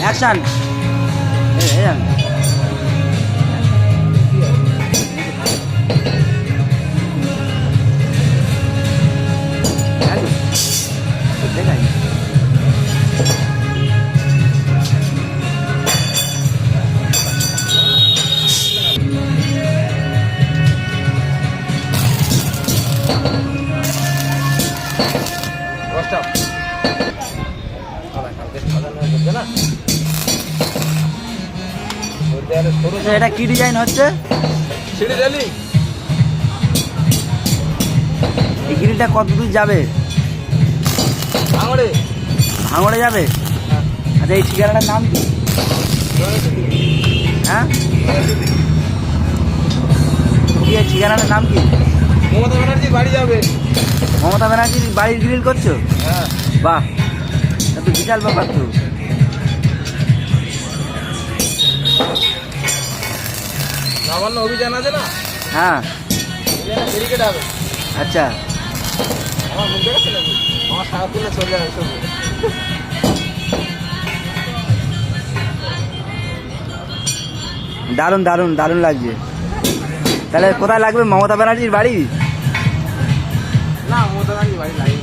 Action. এটা কি design হচ্ছে? এই গ্রিলটা কত দূর যাবে? ভাঙড়ে যাবে। আচ্ছা, এই ঠিকানাটার নাম কি? হ্যাঁ, এই ঠিকানাটার নাম কি? মমতা ব্যানার্জির বাড়ি যাবে। মমতা ব্যানার্জির বাড়ির গ্রিল করছো? হ্যাঁ। বাহ, তা তো বিশাল ব্যাপার তো। নবান্ন অভিযান আছে না? হ্যাঁ। ব্যারিকেড হবে। আচ্ছা, আমার মুখ দেখেছে নাকি? আমার সারা তুলে চলে যাবে সব। দারুণ দারুণ দারুণ লাগছে। তাহলে কোথায় লাগবে? মমতা ব্যানার্জির বাড়ি? না, মমতা ব্যানার্জির বাড়ি লাগে।